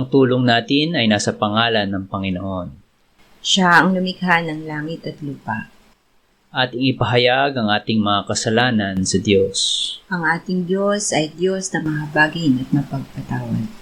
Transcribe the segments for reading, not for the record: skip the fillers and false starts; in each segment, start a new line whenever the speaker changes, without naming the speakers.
Ang tulong natin ay nasa pangalan ng Panginoon.
Siya ang lumikha ng langit at lupa.
Ating ipahayag ang ating mga kasalanan sa Diyos.
Ang ating Diyos ay Diyos na mahabagin at mapagpatawad.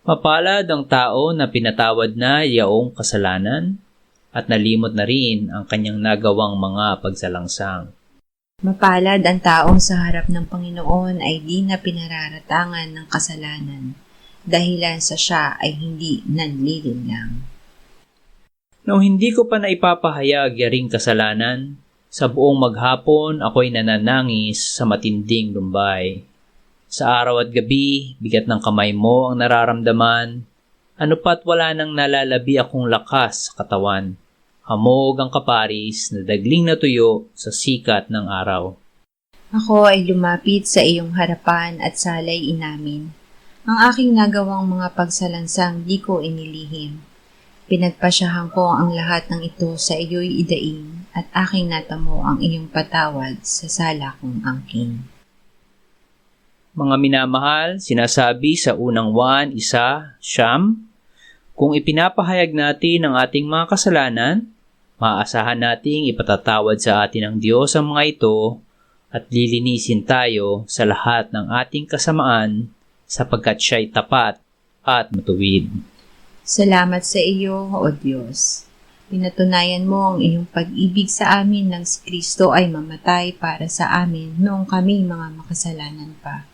Mapalad ang tao na pinatawad na yaong kasalanan at nalimot na rin ang kanyang nagawang mga pagsalangsang.
Mapalad ang taong sa harap ng Panginoon ay di na pinararatangan ng kasalanan, dahilan sa siya ay hindi nanlilinlang.
Noong hindi ko pa naipapahayag yaring kasalanan, sa buong maghapon ako'y nananangis sa matinding lumbay. Sa araw at gabi, bigat ng kamay mo ang nararamdaman, ano pa't wala nang nalalabi akong lakas sa katawan. Hamog ang kaparis na dagling na tuyo sa sikat ng araw.
Ako ay lumapit sa iyong harapan at salay inamin. Ang aking nagawang mga pagsalansang di ko inilihim. Pinagpasyahan ko ang lahat ng ito sa iyo'y idaing at aking natamo ang iyong patawad sa sala kong angkin.
Mga minamahal, sinasabi sa unang Juan 1:9, kung ipinapahayag natin ang ating mga kasalanan, maaasahan nating ipatatawad sa atin ng Diyos ang mga ito at lilinisin tayo sa lahat ng ating kasamaan sapagkat siya'y tapat at matuwid.
Salamat sa iyo, O Diyos. Pinatunayan mo ang iyong pag-ibig sa amin nang si Kristo ay mamatay para sa amin noong kami mga makasalanan pa.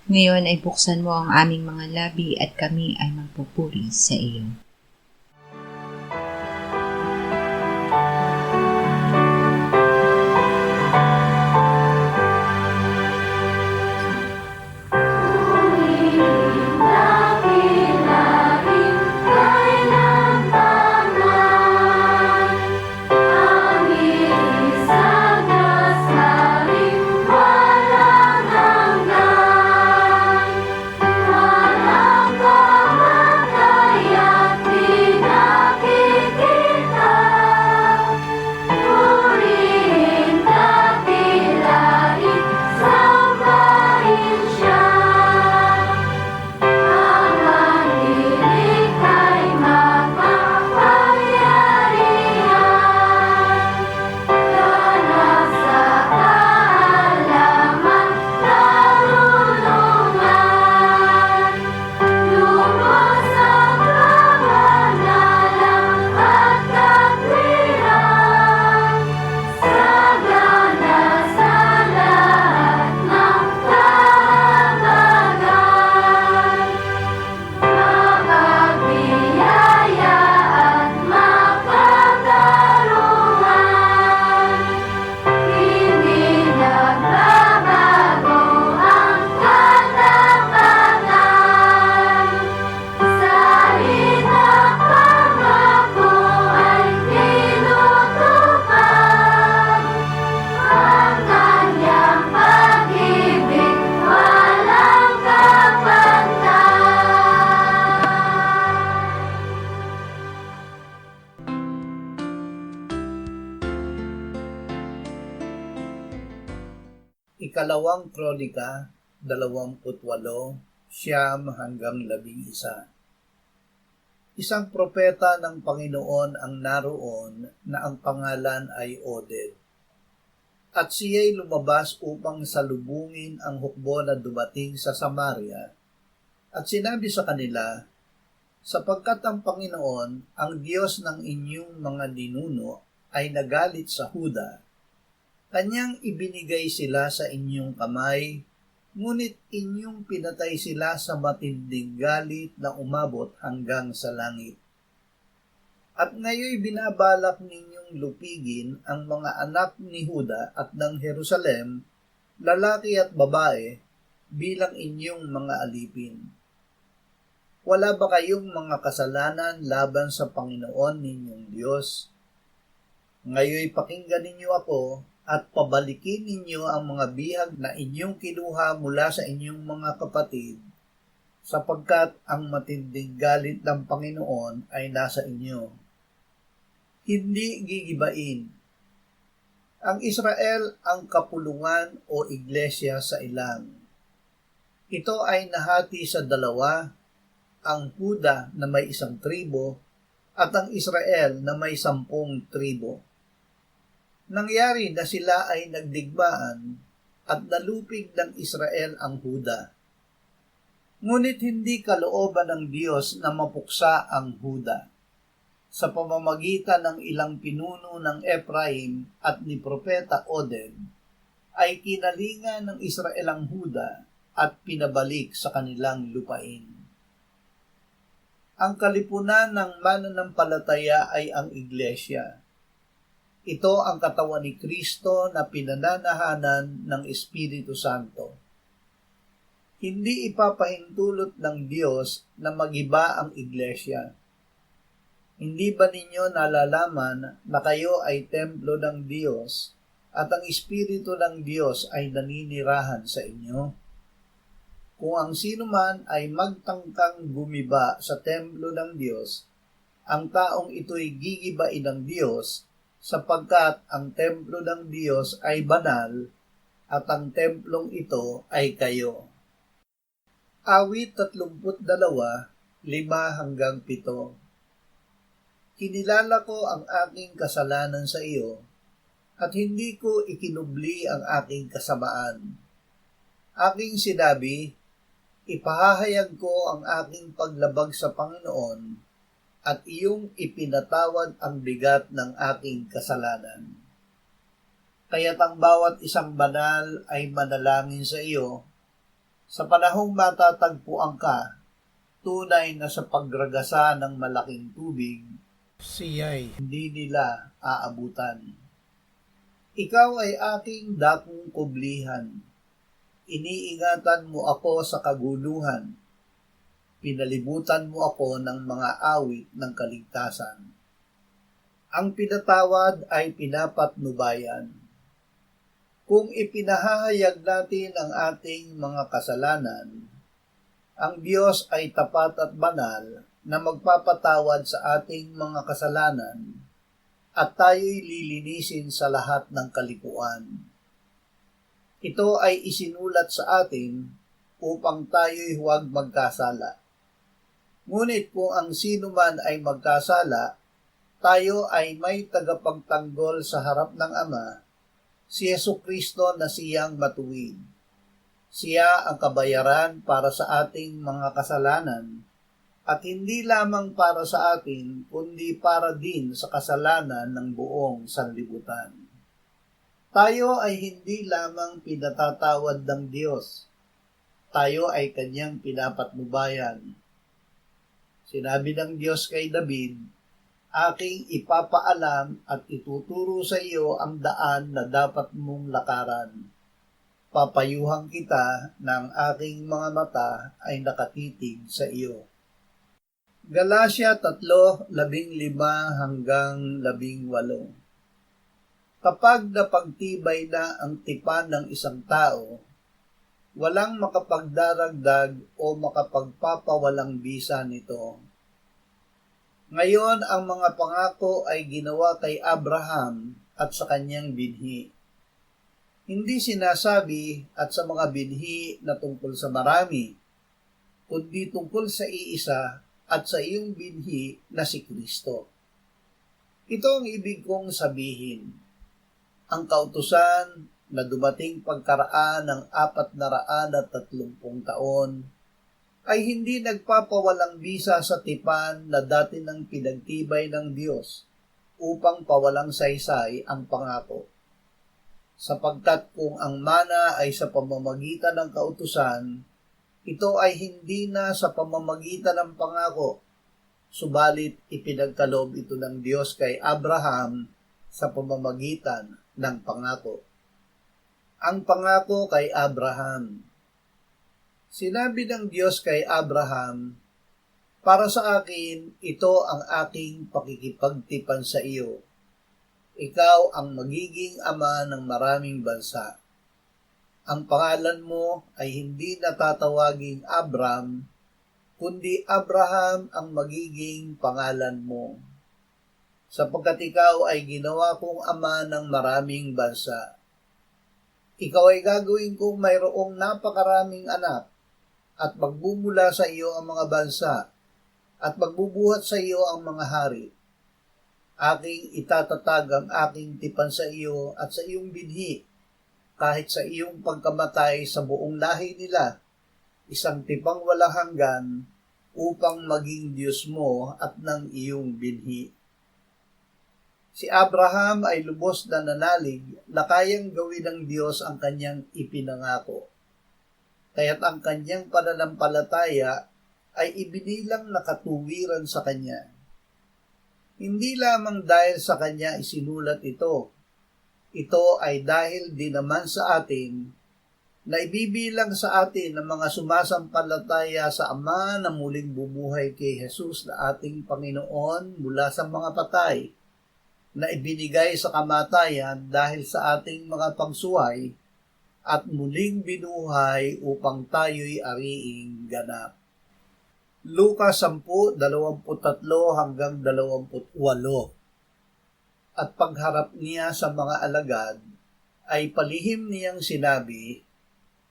Ngayon ay buksan mo ang aming mga labi at kami ay magpupuri sa iyo.
Ikalawang Kronika, 28, 9-11. Isang propeta ng Panginoon ang naroon na ang pangalan ay Oded. At siya'y lumabas upang salubungin ang hukbo na dumating sa Samaria. At sinabi sa kanila, sapagkat ang Panginoon, ang Diyos ng inyong mga ninuno, ay nagalit sa Huda, kanyang ibinigay sila sa inyong kamay, ngunit inyong pinatay sila sa matinding galit na umabot hanggang sa langit. At ngayoy binabalak ninyong lupigin ang mga anak ni Huda at ng Jerusalem, lalaki at babae, bilang inyong mga alipin. Wala ba kayong mga kasalanan laban sa Panginoon ninyong Diyos? Ngayoy pakinggan ninyo ako at pabalikin ninyo ang mga bihag na inyong kinuha mula sa inyong mga kapatid, sapagkat ang matinding galit ng Panginoon ay nasa inyo. Hindi gigibain. Ang Israel ang kapulungan o iglesia sa ilang. Ito ay nahati sa dalawa, ang Huda na may 1 tribo at ang Israel na may 10 tribo. Nangyari na sila ay nagdigmaan at nalupig ng Israel ang Huda. Ngunit hindi kalooban ng Diyos na mapuksa ang Huda. Sa pamamagitan ng ilang pinuno ng Ephraim at ni Propeta Oded, ay kinalinga ng Israel ang Huda at pinabalik sa kanilang lupain. Ang kalipunan ng mananampalataya ay ang iglesia. Ito ang katawan ni Kristo na pinananahanan ng Espiritu Santo. Hindi ipapahintulot ng Diyos na magiba ang iglesia. Hindi ba ninyo nalalaman na kayo ay templo ng Diyos at ang Espiritu ng Diyos ay naninirahan sa inyo? Kung ang sino man ay magtangkang gumiba sa templo ng Diyos, ang taong ito'y gigibain ng Diyos sapagkat ang templo ng Diyos ay banal at ang templong ito ay kayo. Awit 32, 5-7. Kinilala ko ang aking kasalanan sa iyo, at hindi ko ikinubli ang aking kasamaan. Aking sinabi, ipahahayag ko ang aking paglabag sa Panginoon, at iyong ipinatawad ang bigat ng aking kasalanan. Kaya't ang bawat isang banal ay manalangin sa iyo, sa panahong matatagpuan ka, tunay na sa pagragasa ng malaking tubig, siya'y hindi nila aabutan. Ikaw ay aking dakong kublihan. Iniingatan mo ako sa kaguluhan. Pinalibutan mo ako ng mga awit ng kaligtasan. Ang pinatawad ay pinapatnubayan. Kung ipinahahayag natin ang ating mga kasalanan, ang Diyos ay tapat at banal na magpapatawad sa ating mga kasalanan at tayo'y lilinisin sa lahat ng kalikuan. Ito ay isinulat sa atin upang tayo'y huwag magkasala. Ngunit kung ang sino man ay magkasala, tayo ay may tagapagtanggol sa harap ng Ama, si Jesucristo na siyang matuwid. Siya ang kabayaran para sa ating mga kasalanan, at hindi lamang para sa atin, kundi para din sa kasalanan ng buong sanlibutan. Tayo ay hindi lamang pinatatawad ng Diyos. Tayo ay kanyang pinapatnubayan. Sinabi ng Diyos kay David, aking ipapaalam at ituturo sa iyo ang daan na dapat mong lakaran. Papayuhan kita na ang aking mga mata ay nakatitig sa iyo. Galatia 3:15-18. Kapag napagtibay na ang tipan ng isang tao, walang makapagdaragdag o makapagpapawalang bisa nito. Ngayon, ang mga pangako ay ginawa kay Abraham at sa kanyang binhi. Hindi sinasabi at sa mga binhi na tungkol sa marami, kundi tungkol sa iisa at sa iyong binhi na si Kristo. Ito ang ibig kong sabihin. Ang kautusan na dumating pagkaraan ng 430 taon ay hindi nagpapawalang bisa sa tipan na dati nang pinagtibay ng Diyos upang pawalang saysay ang pangako. Sapagkat kung ang mana ay sa pamamagitan ng kautusan, ito ay hindi na sa pamamagitan ng pangako, subalit ipinagkaloob ito ng Diyos kay Abraham sa pamamagitan ng pangako. Ang pangako kay Abraham. Sinabi ng Diyos kay Abraham, "Para sa akin, ito ang aking pakikipagtipan sa iyo. Ikaw ang magiging ama ng maraming bansa. Ang pangalan mo ay hindi natatawaging Abram, kundi Abraham ang magiging pangalan mo. Sapagkat ikaw ay ginawa kong ama ng maraming bansa. Ikaw ay gagawin kong mayroong napakaraming anak, at magbumula sa iyo ang mga bansa, at magbubuhat sa iyo ang mga hari. Aking itatatag ang aking tipan sa iyo at sa iyong binhi, kahit sa iyong pagkamatay sa buong lahi nila, isang tipang walang hanggan, upang maging Diyos mo at ng iyong binhi." Si Abraham ay lubos na nanalig na kayang gawin ng Diyos ang kanyang ipinangako. Kaya't ang kanyang pananampalataya ay ibinilang na katuwiran sa kanya. Hindi lamang dahil sa kanya isinulat ito. Ito ay dahil din naman sa atin na ibibilang sa atin ng mga sumasampalataya sa Ama na muling bumuhay kay Jesus na ating Panginoon mula sa mga patay, na ibinigay sa kamatayan dahil sa ating mga pagsuway at muling binuhay upang tayo'y ariing ganap. Lucas 10:23-28. At pagharap niya sa mga alagad, ay palihim niyang sinabi,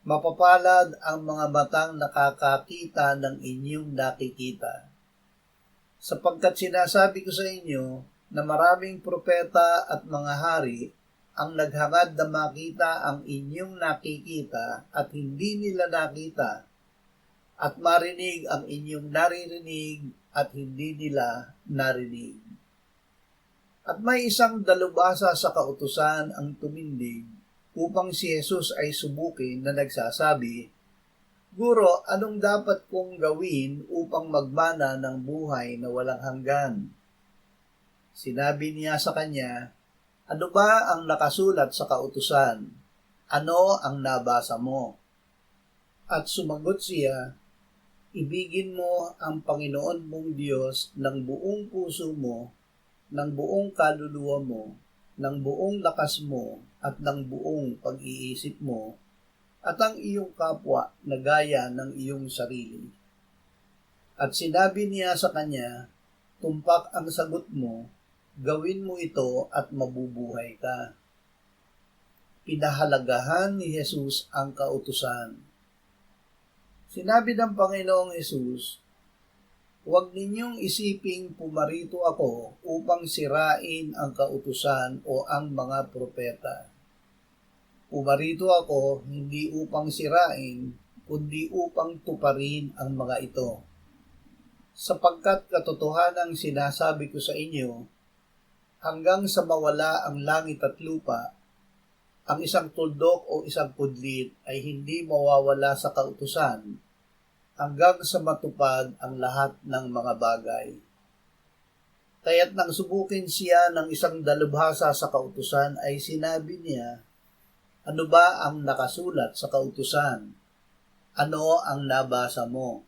"Mapapalad ang mga matang nakakakita ng inyong nakikita. Sapagkat sinasabi ko sa inyo na maraming propeta at mga hari ang naghangad na makita ang inyong nakikita at hindi nila nakita, at marinig ang inyong naririnig at hindi nila narinig." At may isang dalubhasa sa kautusan ang tumindig upang si Jesus ay subukin na nagsasabi, "Guro, anong dapat kong gawin upang magmana ng buhay na walang hanggan?" Sinabi niya sa kanya, "Ano ba ang nakasulat sa kautusan? Ano ang nabasa mo?" At sumagot siya, "Ibigin mo ang Panginoon mong Diyos ng buong puso mo, ng buong kaluluwa mo, ng buong lakas mo, at ng buong pag-iisip mo, at ang iyong kapwa na gaya ng iyong sarili." At sinabi niya sa kanya, "Tumpak ang sagot mo, gawin mo ito at mabubuhay ka." Pinahalagahan ni Jesus ang kautusan. Sinabi ng Panginoong Jesus, "Huwag ninyong isiping pumarito ako upang sirain ang kautusan o ang mga propeta. Pumarito ako hindi upang sirain, kundi upang tuparin ang mga ito. Sapagkat katotohanang sinasabi ko sa inyo, hanggang sa mawala ang langit at lupa, ang isang tuldok o isang kudlit ay hindi mawawala sa kautusan, hanggang sa matupad ang lahat ng mga bagay." Kaya't nang subukin siya ng isang dalubhasa sa kautusan ay sinabi niya, "Ano ba ang nakasulat sa kautusan? Ano ang nabasa mo?"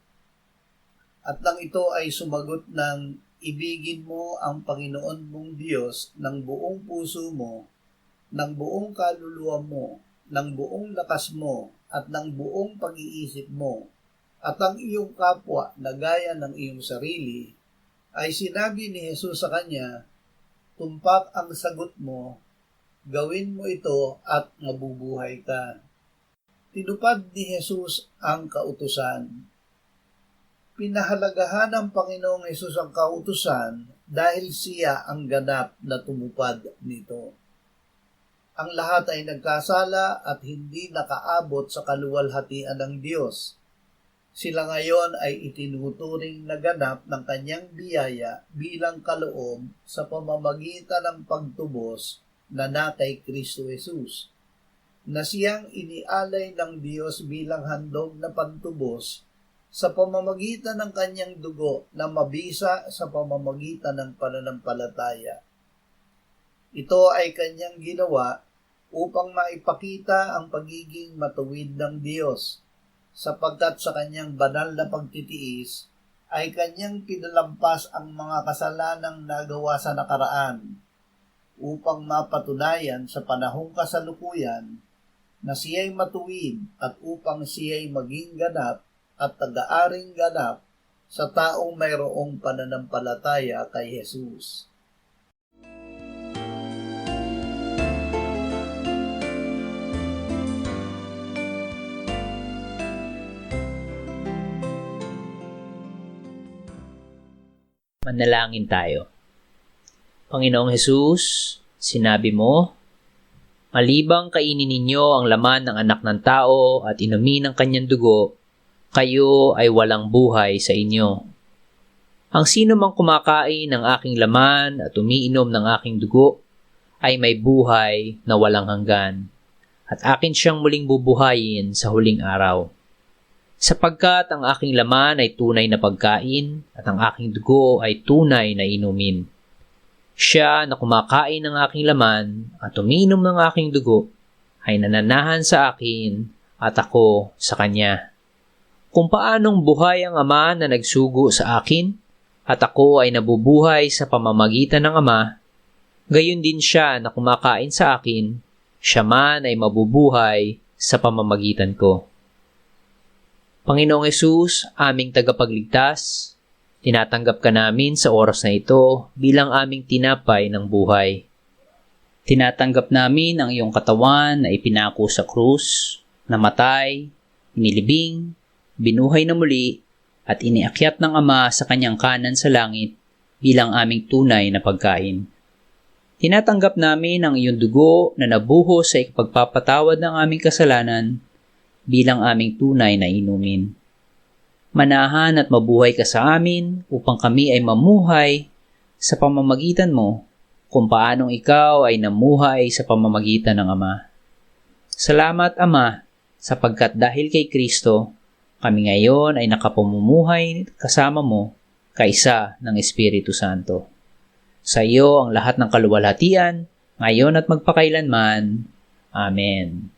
At nang ito ay sumagot ng, "Ibigin mo ang Panginoon mong Diyos ng buong puso mo, ng buong kaluluwa mo, ng buong lakas mo, at ng buong pag-iisip mo, at ang iyong kapwa na gaya ng iyong sarili," ay sinabi ni Jesus sa kanya, "Tumpak ang sagot mo, gawin mo ito at mabubuhay ka." Tinupad ni Jesus ang kautusan. Pinahalagahan ng Panginoong Hesus ang kautusan dahil siya ang ganap na tumupad nito. Ang lahat ay nagkasala at hindi nakaabot sa kaluwalhatian ng Diyos. Sila ngayon ay itinuturing na ganap ng kanyang biyaya bilang kaloob sa pamamagitan ng pagtubos na kay Kristo Jesus, na siyang inialay ng Diyos bilang handog na pagtubos sa pamamagitan ng kanyang dugo na mabisa sa pamamagitan ng pananampalataya. Ito ay kanyang ginawa upang maipakita ang pagiging matuwid ng Diyos, sapagkat sa kanyang banal na pagtitiis ay kanyang pinalampas ang mga kasalanang nagawa sa nakaraan, upang mapatunayan sa panahong kasalukuyan na siya'y matuwid at upang siya'y maging ganap at taga-aring ganap sa taong mayroong pananampalataya kay Jesus.
Manalangin tayo. Panginoong Hesus, sinabi mo, malibang kainin ninyo ang laman ng anak ng tao at inumin ang kanyang dugo, kayo ay walang buhay sa inyo. Ang sino mang kumakain ng aking laman at umiinom ng aking dugo ay may buhay na walang hanggan, at akin siyang muling bubuhayin sa huling araw. Sapagkat ang aking laman ay tunay na pagkain at ang aking dugo ay tunay na inumin. Siya na kumakain ng aking laman at umiinom ng aking dugo ay nananahan sa akin at ako sa kanya. Kung paanong buhay ang Ama na nagsugo sa akin at ako ay nabubuhay sa pamamagitan ng Ama, gayon din siya na kumakain sa akin, siya man ay mabubuhay sa pamamagitan ko. Panginoong Hesus, aming tagapagligtas, tinatanggap ka namin sa oras na ito bilang aming tinapay ng buhay. Tinatanggap namin ang iyong katawan na ipinako sa krus, namatay, inilibing, binuhay na muli, at iniakyat ng Ama sa kanyang kanan sa langit bilang aming tunay na pagkain. Tinatanggap namin ang iyong dugo na nabuhos sa ikapagpapatawad ng aming kasalanan bilang aming tunay na inumin. Manahan at mabuhay ka sa amin upang kami ay mamuhay sa pamamagitan mo kung paanong ikaw ay namuhay sa pamamagitan ng Ama. Salamat, Ama, sapagkat dahil kay Kristo, kami ngayon ay nakapamumuhay kasama mo kaisa ng Espiritu Santo. Sa iyo ang lahat ng kaluwalhatian, ngayon at magpakailanman. Amen.